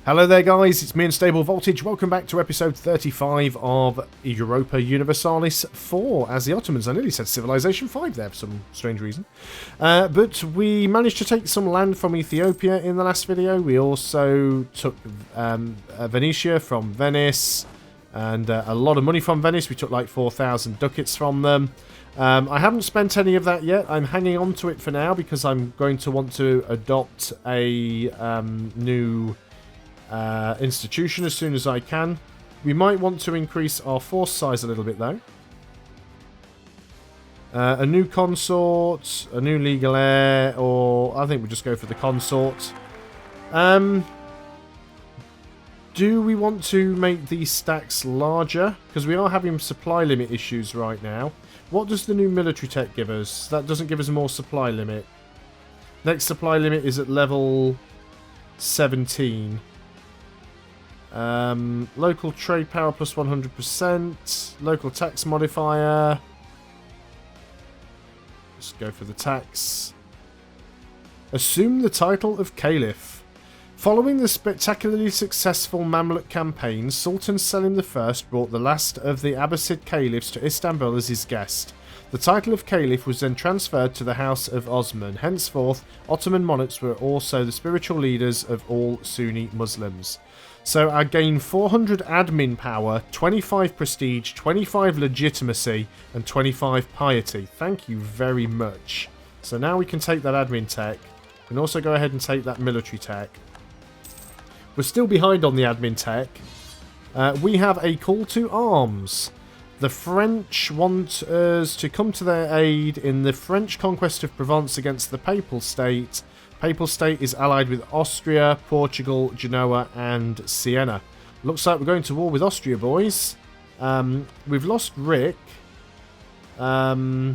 Hello there guys, it's me and Stable Voltage. Welcome back to episode 35 of Europa Universalis 4 as the Ottomans. I nearly said Civilization 5 there for some strange reason. But we managed to take some land from Ethiopia in the last video. We also took Venetia from Venice and a lot of money from Venice. We took like 4,000 ducats from them. I haven't spent any of that yet. I'm hanging on to it for now because I'm going to want to adopt a new institution as soon as I can. We might want to increase our force size a little bit though. A new consort, a new legal heir, or I think we'll just go for the consort. Do we want to make these stacks larger? Because we are having supply limit issues right now. What does the new military tech give us? That doesn't give us more supply limit. Next supply limit is at level 17. Local trade power plus 100%. Local tax modifier. Let's go for the tax. Assume the title of Caliph. Following the spectacularly successful Mamluk campaign, Sultan Selim I brought the last of the Abbasid caliphs to Istanbul as his guest. The title of Caliph was then transferred to the House of Osman. Henceforth, Ottoman monarchs were also the spiritual leaders of all Sunni Muslims. So I gain 400 admin power, 25 prestige, 25 legitimacy, and 25 piety. Thank you very much. So now we can take that admin tech. We can also go ahead and take that military tech. We're still behind on the admin tech. We have a call to arms. The French want us to come to their aid in the French conquest of Provence against the Papal State. Papal State is allied with Austria, Portugal, Genoa, and Siena. Looks like we're going to war with Austria, boys. We've lost Rick. How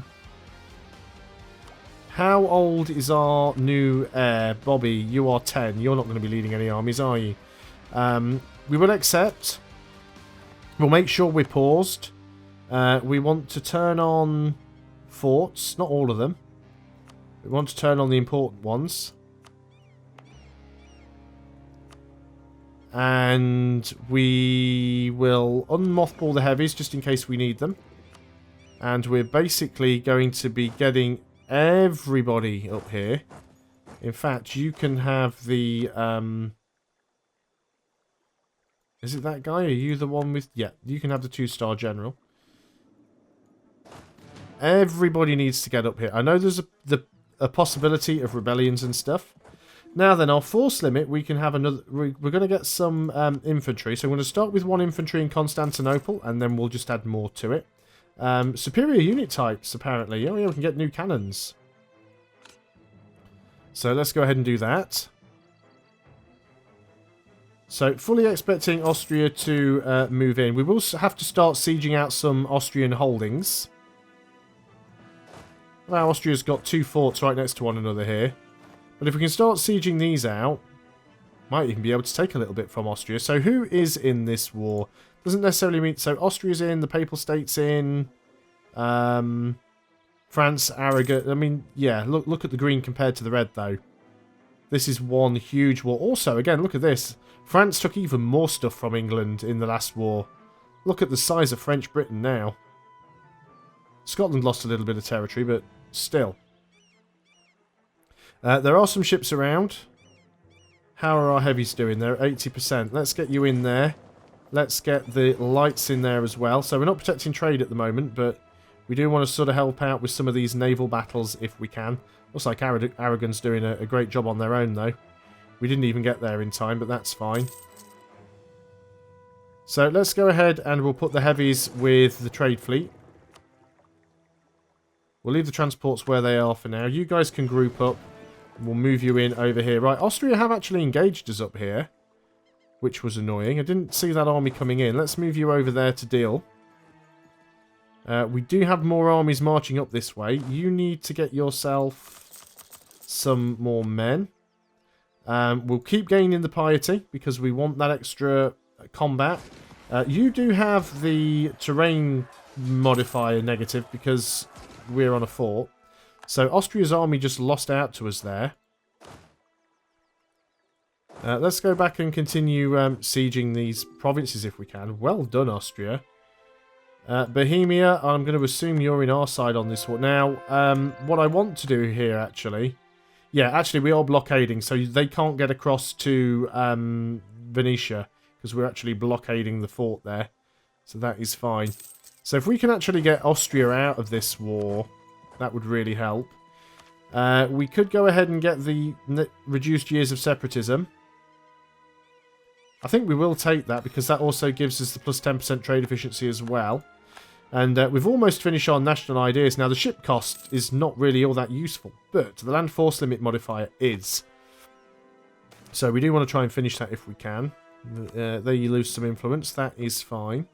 old is our new heir? Bobby, you are 10. You're not going to be leading any armies, are you? We will accept. We'll make sure we're paused. We want to turn on forts. Not all of them. We want to turn on the important ones. And we will unmothball the heavies just in case we need them. And we're basically going to be getting everybody up here. In fact, you can have the... Is it that guy? Are you the one with... Yeah, you can have the 2-star general. Everybody needs to get up here. I know there's a possibility of rebellions and stuff. Now then, our force limit, we can have another... We're going to get some infantry. So I'm going to start with 1 infantry in Constantinople, and then we'll just add more to it. Superior unit types, apparently. Oh yeah, we can get new cannons. So let's go ahead and do that. So, fully expecting Austria to move in. We will have to start sieging out some Austrian holdings. Well, Austria's got 2 forts right next to one another here. But if we can start sieging these out, might even be able to take a little bit from Austria. So who is in this war? Doesn't necessarily mean... So Austria's in, the Papal State's in, France, Aragon. I mean, yeah, look at the green compared to the red, though. This is one huge war. Also, again, look at this. France took even more stuff from England in the last war. Look at the size of French Britain now. Scotland lost a little bit of territory, but still. There are some ships around. How are our heavies doing? They're 80%. Let's get you in there. Let's get the lights in there as well. So we're not protecting trade at the moment, but we do want to sort of help out with some of these naval battles if we can. Looks like Aragon's doing a great job on their own, though. We didn't even get there in time, but that's fine. So let's go ahead and we'll put the heavies with the trade fleet. We'll leave the transports where they are for now. You guys can group up. We'll move you in over here. Right, Austria have actually engaged us up here, which was annoying. I didn't see that army coming in. Let's move you over there to deal. We do have more armies marching up this way. You need to get yourself some more men. We'll keep gaining the piety because we want that extra combat. You do have the terrain modifier negative because we're on a fort. So Austria's army just lost out to us there. Let's go back and continue sieging these provinces if we can. Well done, Austria. Bohemia, I'm going to assume you're in our side on this one. Now, what I want to do here, actually... Yeah, actually, we are blockading, so they can't get across to Venetia, because we're actually blockading the fort there. So that is fine. So if we can actually get Austria out of this war, that would really help. We could go ahead and get the reduced years of separatism. I think we will take that, because that also gives us the plus 10% trade efficiency as well. And we've almost finished our national ideas. Now, the ship cost is not really all that useful, but the land force limit modifier is. So we do want to try and finish that if we can. There you lose some influence. That is fine.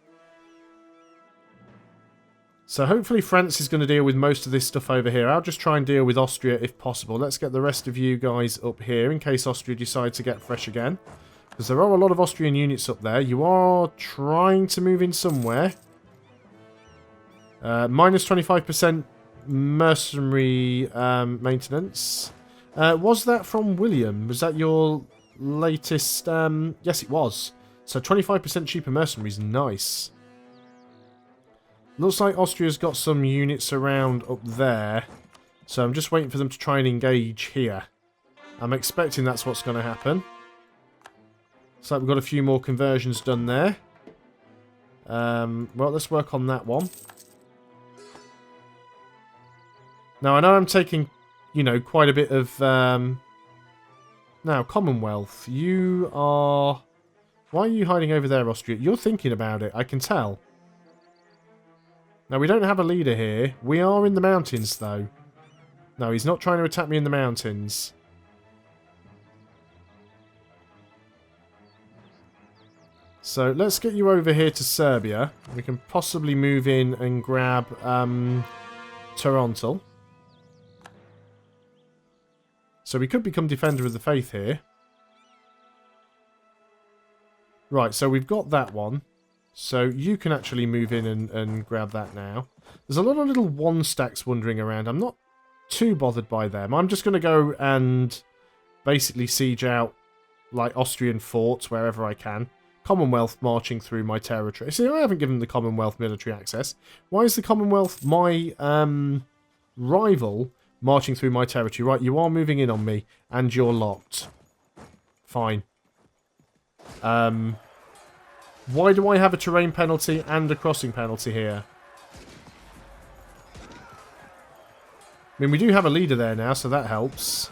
So hopefully France is going to deal with most of this stuff over here. I'll just try and deal with Austria if possible. Let's get the rest of you guys up here in case Austria decides to get fresh again. Because there are a lot of Austrian units up there. You are trying to move in somewhere. Minus 25% mercenary maintenance. Was that from William? Was that your latest... yes, it was. So 25% cheaper mercenaries. Nice. Looks like Austria's got some units around up there. So I'm just waiting for them to try and engage here. I'm expecting that's what's going to happen. So we've got a few more conversions done there. Well, let's work on that one. Now, I know I'm taking, you know, quite a bit of... Now, Commonwealth. You are... Why are you hiding over there, Austria? You're thinking about it, I can tell. Now, we don't have a leader here. We are in the mountains, though. No, he's not trying to attack me in the mountains. So, let's get you over here to Serbia. We can possibly move in and grab Toronto. So we could become Defender of the Faith here. Right, so we've got that one. So you can actually move in and grab that now. There's a lot of little one stacks wandering around. I'm not too bothered by them. I'm just going to go and basically siege out like Austrian forts wherever I can. Commonwealth marching through my territory. See, I haven't given the Commonwealth military access. Why is the Commonwealth my rival marching through my territory? Right, you are moving in on me, and you're locked. Fine. Why do I have a terrain penalty and a crossing penalty here? I mean, we do have a leader there now, so that helps.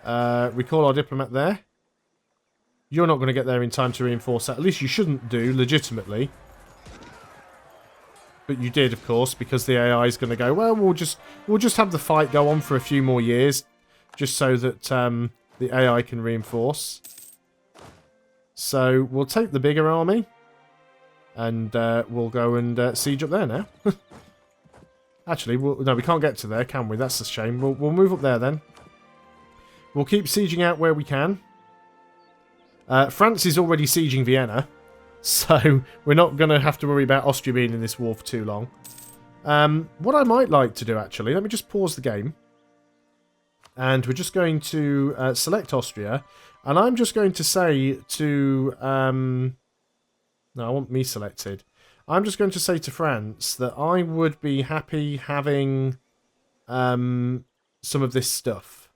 Recall our diplomat there. You're not going to get there in time to reinforce that. At least you shouldn't do, legitimately. But you did, of course, because the AI is going to go, well, we'll just have the fight go on for a few more years, just so that the AI can reinforce. So we'll take the bigger army, and we'll go and siege up there now. Actually, no, we can't get to there, can we? That's a shame. We'll move up there then. We'll keep sieging out where we can. France is already sieging Vienna. So, we're not going to have to worry about Austria being in this war for too long. What I might like to do, actually, let me just pause the game. And we're just going to select Austria. And I'm just going to say to... no, I want me selected. I'm just going to say to France that I would be happy having some of this stuff.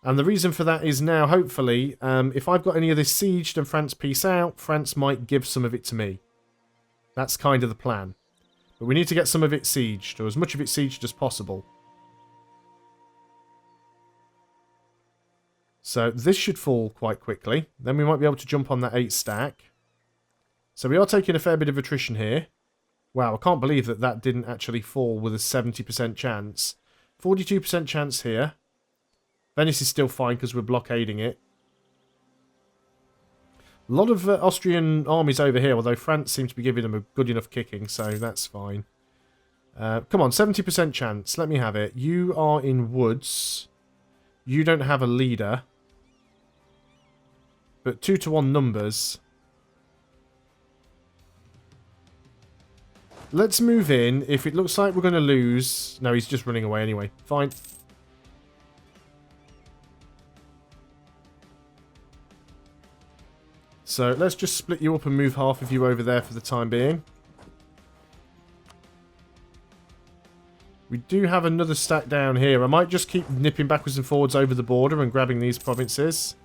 And the reason for that is now, hopefully, if I've got any of this sieged and France peace out, France might give some of it to me. That's kind of the plan. But we need to get some of it sieged, or as much of it sieged as possible. So this should fall quite quickly. Then we might be able to jump on that 8 stack. So we are taking a fair bit of attrition here. Wow, I can't believe that that didn't actually fall with a 70% chance. 42% chance here. Venice is still fine because we're blockading it. A lot of Austrian armies over here, although France seems to be giving them a good enough kicking, so that's fine. Come on, 70% chance. Let me have it. You are in woods. You don't have a leader. But 2-to-1 numbers. Let's move in. If it looks like we're going to lose... No, he's just running away anyway. Fine. So let's just split you up and move half of you over there for the time being. We do have another stack down here. I might just keep nipping backwards and forwards over the border and grabbing these provinces.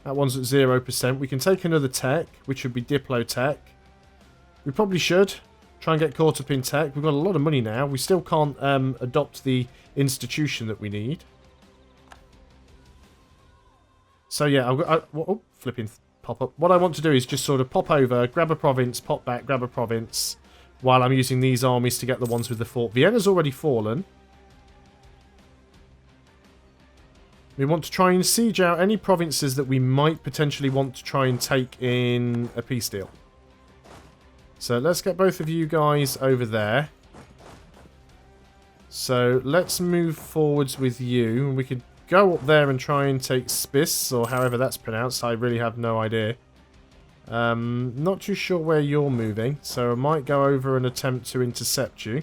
That one's at 0%. We can take another tech, which would be Diplo tech. We probably should try and get caught up in tech. We've got a lot of money now. We still can't adopt the institution that we need. So yeah, oh, flipping pop up. What I want to do is just sort of pop over, grab a province, pop back, grab a province, while I'm using these armies to get the ones with the fort. Vienna's already fallen. We want to try and siege out any provinces that we might potentially want to try and take in a peace deal. So let's get both of you guys over there. So let's move forwards with you. We could go up there and try and take Spiss, or however that's pronounced. I really have no idea. Not too sure where you're moving, so I might go over and attempt to intercept you.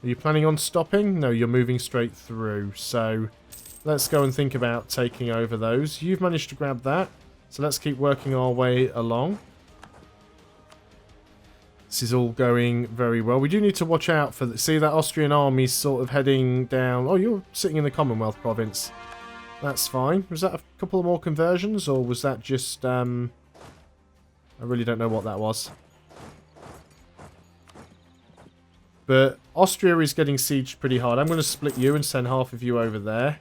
Are you planning on stopping? No, you're moving straight through, so let's go and think about taking over those. You've managed to grab that, so let's keep working our way along. This is all going very well. We do need to watch out for... See that Austrian army sort of heading down... Oh, you're sitting in the Commonwealth province. That's fine. Was that a couple of more conversions, or was that just... I really don't know what that was. But Austria is getting sieged pretty hard. I'm going to split you and send half of you over there.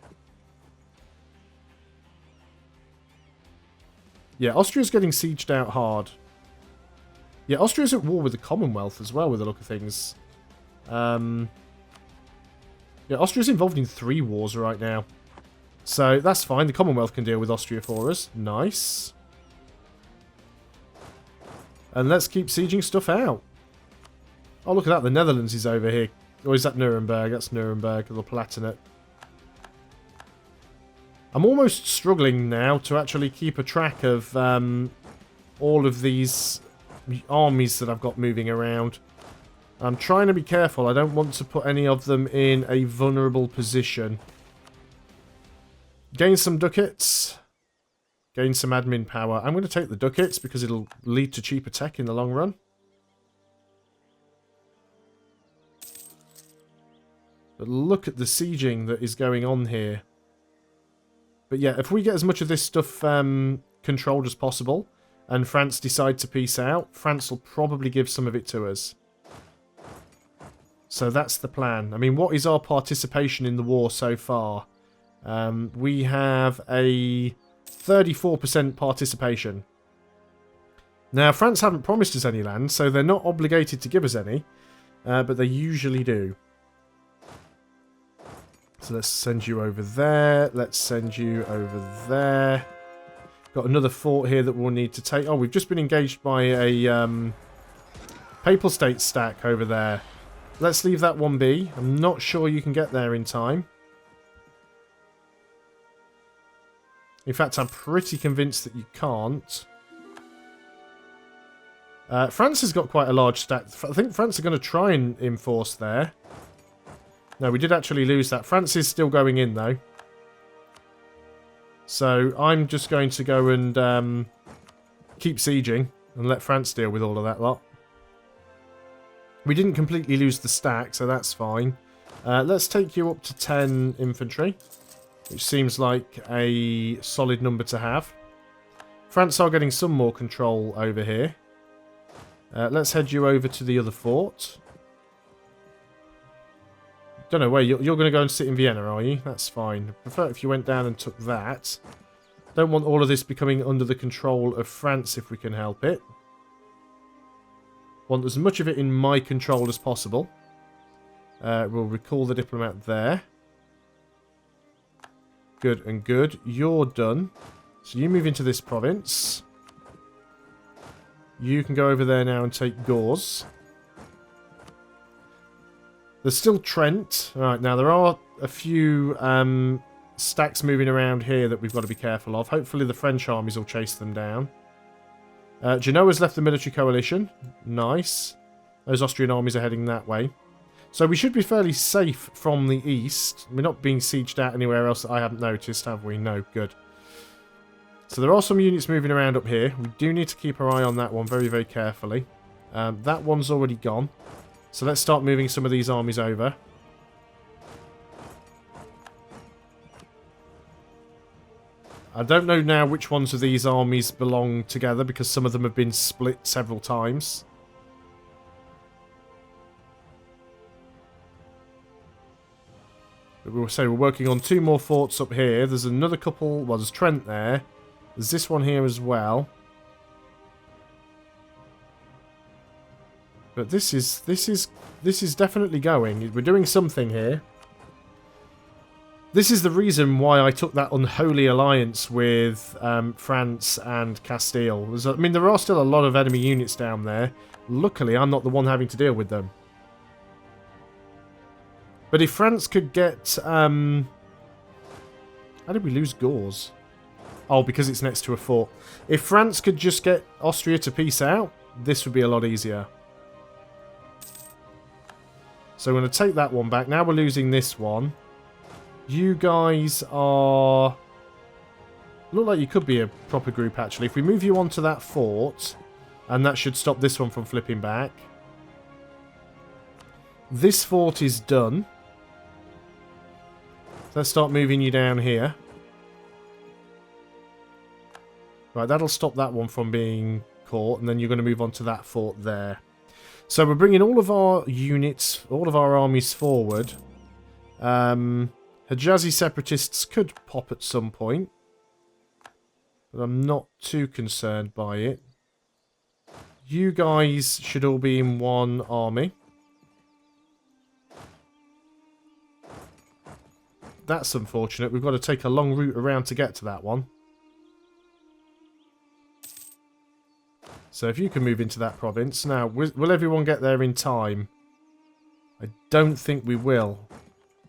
Yeah, Austria's getting sieged out hard. Yeah, Austria's at war with the Commonwealth as well, with the look of things. Yeah, Austria's involved in 3 wars right now. So, that's fine. The Commonwealth can deal with Austria for us. Nice. And let's keep sieging stuff out. Oh, look at that. The Netherlands is over here. Or is that Nuremberg? That's Nuremberg, the Palatinate. I'm almost struggling now to actually keep a track of all of these armies that I've got moving around. I'm trying to be careful. I don't want to put any of them in a vulnerable position. Gain some ducats. Gain some admin power. I'm going to take the ducats because it'll lead to cheaper tech in the long run. But look at the sieging that is going on here. But yeah, if we get as much of this stuff controlled as possible, and France decide to peace out, France will probably give some of it to us. So that's the plan. I mean, what is our participation in the war so far? We have a 34% participation. Now, France haven't promised us any land, so they're not obligated to give us any, but they usually do. So let's send you over there. Let's send you over there. Got another fort here that we'll need to take. Oh, we've just been engaged by a Papal State stack over there. Let's leave that one be. I'm not sure you can get there in time. In fact, I'm pretty convinced that you can't. France has got quite a large stack. I think France are going to try and enforce there. No, we did actually lose that. France is still going in, though. So, I'm just going to go and keep sieging and let France deal with all of that lot. We didn't completely lose the stack, so that's fine. Let's take you up to 10 infantry, which seems like a solid number to have. France are getting some more control over here. Let's head you over to the other fort. Don't know where you're going to go and sit in Vienna, are you? That's fine. I prefer if you went down and took that. Don't want all of this becoming under the control of France if we can help it. Want as much of it in my control as possible. We'll recall the diplomat there. Good and good. You're done. So you move into this province. You can go over there now and take Gauze. There's still Trent. Right, now there are a few stacks moving around here that we've got to be careful of. Hopefully the French armies will chase them down. Genoa's left the military coalition. Nice. Those Austrian armies are heading that way. So we should be fairly safe from the east. We're not being sieged out anywhere else that I haven't noticed, have we? No, good. So there are some units moving around up here. We do need to keep our eye on that one very, very carefully. That one's already gone. So let's start moving some of these armies over. I don't know now which ones of these armies belong together because some of them have been split several times. But we'll say we're working on 2 more forts up here. There's another couple. Well, there's Trent there. There's this one here as well. But this is definitely going. We're doing something here. This is the reason why I took that unholy alliance with France and Castile. I mean, there are still a lot of enemy units down there. Luckily, I'm not the one having to deal with them. But if France could get... how did we lose Gauze? Oh, because it's next to a fort. If France could just get Austria to peace out, this would be a lot easier. So we're going to take that one back. Now we're losing this one. You guys are... look like you could be a proper group, actually. If we move you onto that fort, and that should stop this one from flipping back. This fort is done. Let's start moving you down here. Right, that'll stop that one from being caught, and then you're going to move on to that fort there. So we're bringing all of our units, all of our armies forward. Hijazi separatists could pop at some point, but I'm not too concerned by it. You guys should all be in one army. That's unfortunate. We've got to take a long route around to get to that one. So if you can move into that province. Now, will everyone get there in time? I don't think we will.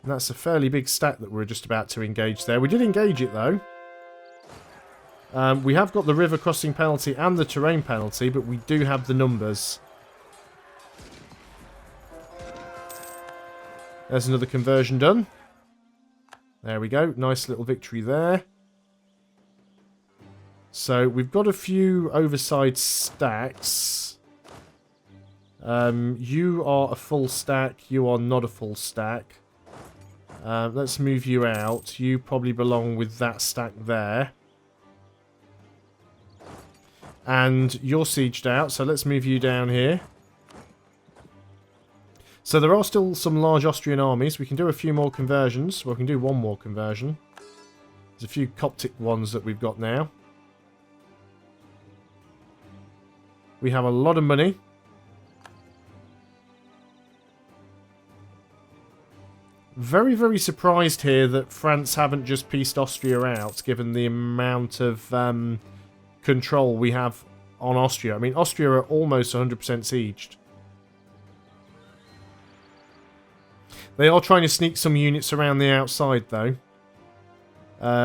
And that's a fairly big stack that we're just about to engage there. We did engage it, though. We have got the river crossing penalty and the terrain penalty, but we do have the numbers. There's another conversion done. There we go. Nice little victory there. So we've got a few oversized stacks. You are a full stack. You are not a full stack. Let's move you out. You probably belong with that stack there. And you're sieged out, so let's move you down here. So there are still some large Austrian armies. We can do a few more conversions. Well, we can do one more conversion. There's a few Coptic ones that we've got now. We have a lot of money. Very, very surprised here that France haven't just pieced Austria out, given the amount of control we have on Austria. I mean, Austria are almost 100% sieged. They are trying to sneak some units around the outside, though.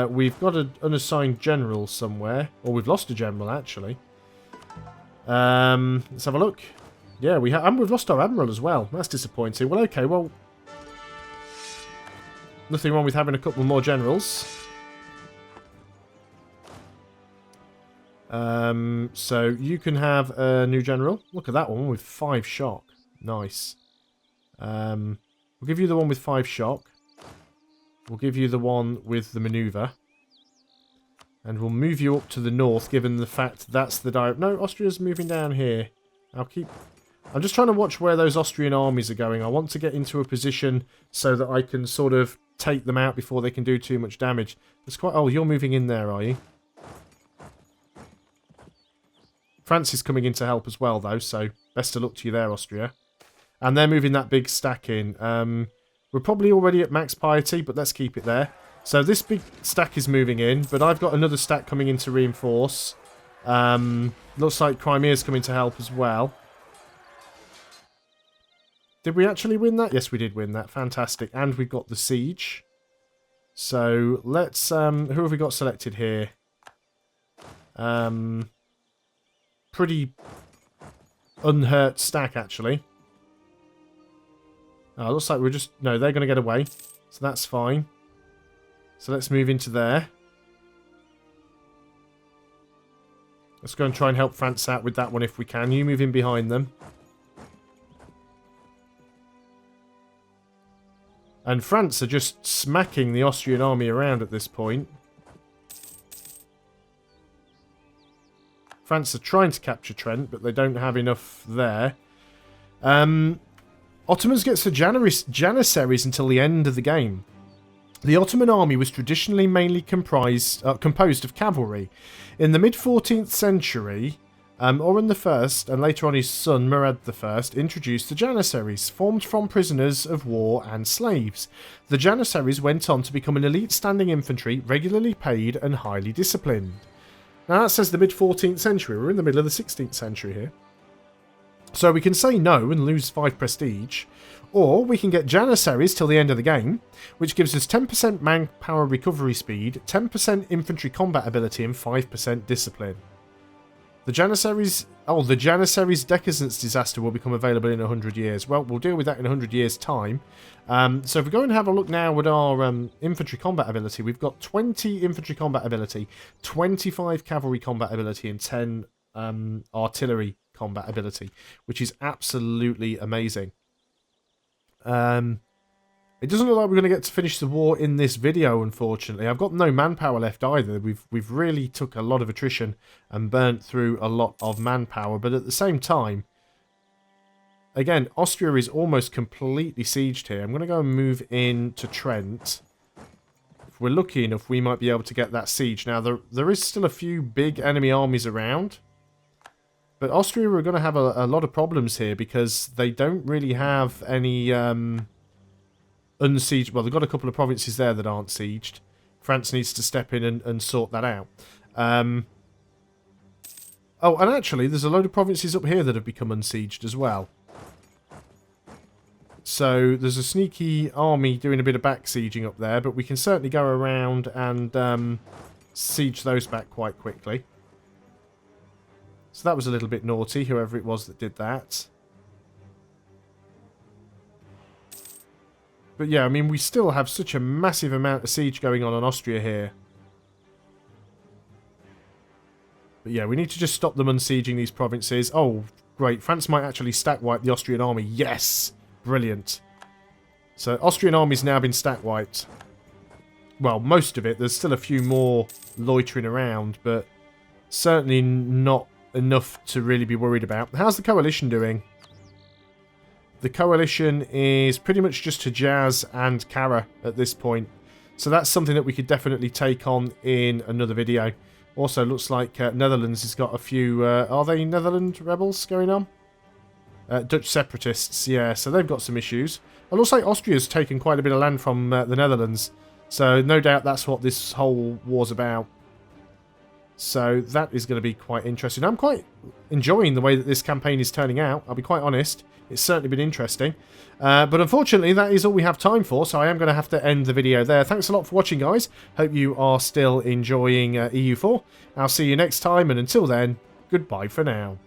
We've got an unassigned general somewhere. Or we've lost a general, actually. Let's have a look. Yeah, we have, and we've lost our admiral as well. That's disappointing. Well, okay, well... nothing wrong with having a couple more generals. So you can have a new general. Look at that one with 5 shock. Nice. We'll give you the one with 5 shock. We'll give you the one with the maneuver. And we'll move you up to the north, given the fact that's the direct... no, Austria's moving down here. I'm just trying to watch where those Austrian armies are going. I want to get into a position so that I can sort of take them out before they can do too much damage. It's quite... oh, you're moving in there, are you? France is coming in to help as well, though, so best of luck to you there, Austria. And they're moving that big stack in. We're probably already at max piety, but let's keep it there. So this big stack is moving in, but I've got another stack coming in to reinforce. Looks like Crimea's coming to help as well. Did we actually win that? Yes, we did win that. Fantastic. And we've got the siege. So let's... who have we got selected here? Pretty unhurt stack, actually. Oh, it looks like we're just... No, they're going to get away. So that's fine. So let's move into there. Let's go and try and help France out with that one if we can. You move in behind them. And France are just smacking the Austrian army around at this point. France are trying to capture Trent, but they don't have enough there. Ottomans gets the Janissaries until the end of the game. The Ottoman army was traditionally mainly composed of cavalry. In the mid-14th century, Orhan I, and later on his son Murad I, introduced the Janissaries, formed from prisoners of war and slaves. The Janissaries went on to become an elite standing infantry, regularly paid and highly disciplined. Now that says the mid-14th century. We're in the middle of the 16th century here. So we can say no and lose 5 prestige, or we can get Janissaries till the end of the game, which gives us 10% manpower recovery speed, 10% infantry combat ability, and 5% discipline. The Janissaries... Oh, the Janissaries Decadence Disaster will become available in 100 years. Well, we'll deal with that in 100 years' time. So if we go and have a look now at our infantry combat ability, we've got 20 infantry combat ability, 25 cavalry combat ability, and 10 artillery combat ability, which is absolutely amazing. It doesn't look like we're going to get to finish the war in this video, unfortunately. I've got no manpower left either. We've really took a lot of attrition and burnt through a lot of manpower, but at the same time, again, Austria is almost completely sieged here. I'm going to go and move in to Trent. If we're lucky enough, we might be able to get that siege. Now, there is still a few big enemy armies around, but Austria are going to have a lot of problems here because they don't really have any... unsieged. Well, they've got a couple of provinces there that aren't sieged. France needs to step in and sort that out. Oh, and actually, there's a load of provinces up here that have become unsieged as well. So there's a sneaky army doing a bit of back sieging up there, but we can certainly go around and siege those back quite quickly. So that was a little bit naughty, whoever it was that did that. But yeah, I mean, we still have such a massive amount of siege going on Austria here. But yeah, we need to just stop them unsieging these provinces. Oh, great. France might actually stack wipe the Austrian army. Yes! Brilliant. So, Austrian army's now been stack wiped. Well, most of it. There's still a few more loitering around, but certainly not enough to really be worried about. How's the coalition doing? The coalition is pretty much just Hejaz and Kara at this point. So that's something that we could definitely take on in another video. Also, looks like Netherlands has got a few... are they Netherlands rebels going on? Dutch separatists, yeah. So they've got some issues. It looks like Austria's taken quite a bit of land from the Netherlands. So no doubt that's what this whole war's about. So that is going to be quite interesting. I'm quite enjoying the way that this campaign is turning out. I'll be quite honest. It's certainly been interesting. But unfortunately, that is all we have time for, so I am going to have to end the video there. Thanks a lot for watching, guys. Hope you are still enjoying EU4. I'll see you next time, and until then, goodbye for now.